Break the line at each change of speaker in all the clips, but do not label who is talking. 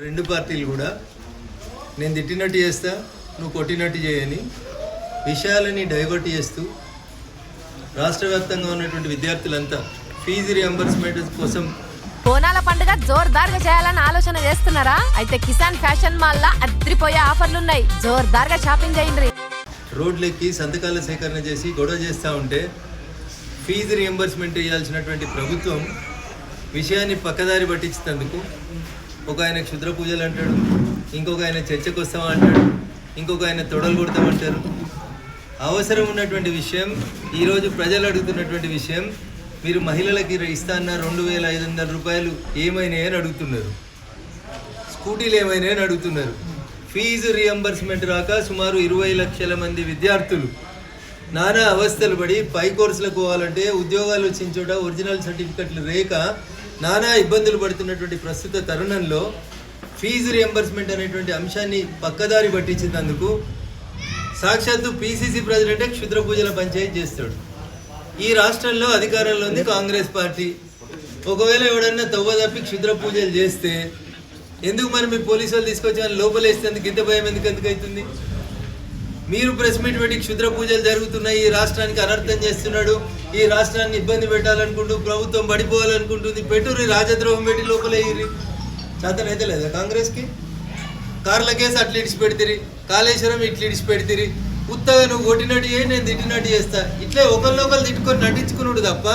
రెండు పార్టీలు కూడా నేను తిట్టినట్టు చేస్తా, నువ్వు కొట్టినట్టు చేయని విషయాలని డైవర్ట్ చేస్తూ రాష్ట్ర వ్యాప్తంగా ఉన్నటువంటి విద్యార్థులంతా ఫీజు రియంబర్స్మెంట్ కోసం
బోనాల పండుగ జోర్దార్గా చేయాలని ఆలోచన చేస్తున్నారా? అయితే కిసాన్ ఫ్యాషన్ మాల్ లా అద్రిపోయే ఆఫర్లున్నాయి. జోర్దార్గా షాపింగ్ చేయండి.
రోడ్లెక్కి సంతకాల సేకరణ చేసి గొడవ చేస్తూ ఉంటే ఫీజు రియంబర్స్మెంట్ ఇవ్వాల్సినటువంటి ప్రభుత్వం విషయాన్ని పక్కదారి పట్టించినందుకు ఒక ఆయన క్షుద్ర పూజలు అంటాడు, ఇంకొక ఆయన చర్చకు వస్తామా అంటాడు, ఇంకొక ఆయన తొడలు కొడతామంటారు. అవసరం ఉన్నటువంటి విషయం, ఈరోజు ప్రజలు అడుగుతున్నటువంటి విషయం, మీరు మహిళలకి ఇస్తా అన్న 2500 రూపాయలు ఏమైనాయని అడుగుతున్నారు, స్కూటీలు ఏమైనాయని అడుగుతున్నారు. ఫీజు రియంబర్స్మెంట్ రాక సుమారు 20 లక్షల మంది విద్యార్థులు నానా అవస్థలు పడి పై కోర్సులకు పోవాలంటే ఉద్యోగాలు వచ్చిన చోట ఒరిజినల్ సర్టిఫికెట్లు లేక నానా ఇబ్బందులు పడుతున్నటువంటి ప్రస్తుత తరుణంలో ఫీజు రియంబర్స్మెంట్ అనేటువంటి అంశాన్ని పక్కదారి పట్టించినందుకు సాక్షాత్తు పిసిసి ప్రెసిడెంటే క్షుద్ర పూజల పంచాయతీ చేస్తాడు. ఈ రాష్ట్రంలో అధికారంలో ఉంది కాంగ్రెస్ పార్టీ. ఒకవేళ ఎవడన్నా తవ్వ తప్పి క్షుద్ర పూజలు చేస్తే ఎందుకు మరి మీ పోలీసు వాళ్ళు తీసుకొచ్చి వాళ్ళు లోపలేస్తేందుకు ఇంత భయం ఎందుకు అవుతుంది? మీరు ప్రెస్ మీట్ పెట్టి క్షుద్ర పూజలు జరుగుతున్నాయి, ఈ రాష్ట్రానికి అనర్థం చేస్తున్నాడు, ఈ రాష్ట్రాన్ని ఇబ్బంది పెట్టాలనుకుంటూ ప్రభుత్వం పడిపోవాలనుకుంటుంది, పెట్టుర్రి రాజద్రోహం పెట్టి లోపలేయ్యి. చేతనైతే లేదా కాంగ్రెస్కి? కార్ల కేసు అట్లా ఇడిచి పెడితిరి, కాళేశ్వరం ఇట్లా ఇడిచి పెడితిరి, ఉత్తగా నువ్వు కొట్టినట్టు చేయి, నేను తిట్టినట్టు చేస్తా, ఇట్లే ఒకరినొకరు తిట్టుకొని నటించుకున్నాడు తప్ప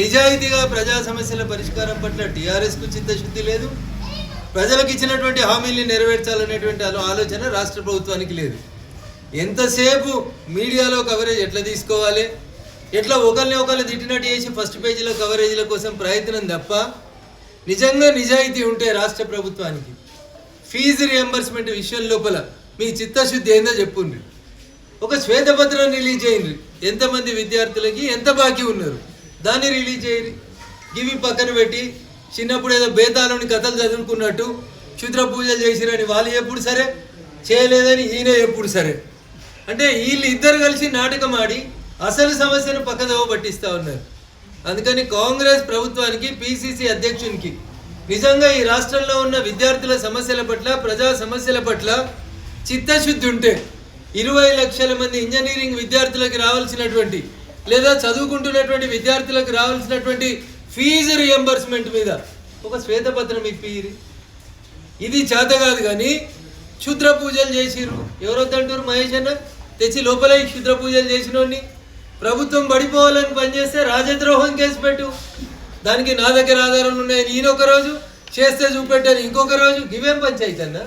నిజాయితీగా ప్రజా సమస్యల పరిష్కారం పట్ల టీఆర్ఎస్కు చిత్తశుద్ధి లేదు, ప్రజలకు ఇచ్చినటువంటి హామీల్ని నెరవేర్చాలనేటువంటి ఆలోచన రాష్ట్ర ప్రభుత్వానికి లేదు. ఎంతసేపు మీడియాలో కవరేజ్ ఎట్లా తీసుకోవాలి, ఎట్లా ఒకరిని తిట్టినట్టు చేసి ఫస్ట్ పేజీలో కవరేజీల కోసం ప్రయత్నం తప్ప నిజంగా నిజాయితీ ఉంటే రాష్ట్ర ప్రభుత్వానికి ఫీజు రియంబర్స్మెంట్ విషయం లోపల మీ చిత్తశుద్ధి ఏందో చెప్పుండ్రి. ఒక శ్వేతపత్రం రిలీజ్ చేయండి, ఎంతమంది విద్యార్థులకి ఎంత బాకీ ఉన్నారు దాన్ని రిలీజ్ చేయండి. ఇవి పక్కన పెట్టి చిన్నప్పుడు ఏదో బేతాలోని కథలు చదువుకున్నట్టు క్షుద్ర పూజలు చేసిరని వాళ్ళు ఎప్పుడు సరే, చేయలేదని ఈయన ఎప్పుడు సరే, అంటే వీళ్ళు ఇద్దరు కలిసి నాటకం ఆడి అసలు సమస్యను పక్కదోవ పట్టిస్తూ ఉన్నారు. అందుకని కాంగ్రెస్ ప్రభుత్వానికి, పిసిసి అధ్యక్షునికి నిజంగా ఈ రాష్ట్రంలో ఉన్న విద్యార్థుల సమస్యల పట్ల, ప్రజా సమస్యల పట్ల చిత్తశుద్ధి ఉంటే 20 లక్షల మంది ఇంజనీరింగ్ విద్యార్థులకు రావాల్సినటువంటి లేదా చదువుకుంటున్నటువంటి విద్యార్థులకు రావాల్సినటువంటి ఫీజు రియంబర్స్మెంట్ మీద ఒక శ్వేతపత్రం ఇప్పిరి. ఇది చేత కాదు కానీ క్షుద్ర పూజలు చేసిర్రు. ఎవరొద్దంటారు? మహేష్ అన్న తెచ్చి లోపల క్షుద్ర పూజలు చేసినోడిని ప్రభుత్వం పడిపోవాలని పనిచేస్తే రాజద్రోహం కేసు పెట్టు, దానికి నా దగ్గర ఆధారాలు ఉన్నాయని ఈయన ఒక రోజు చేస్తే చూపెట్టాను ఇంకొక రోజు, ఇవేం పంచాయతీ అన్న?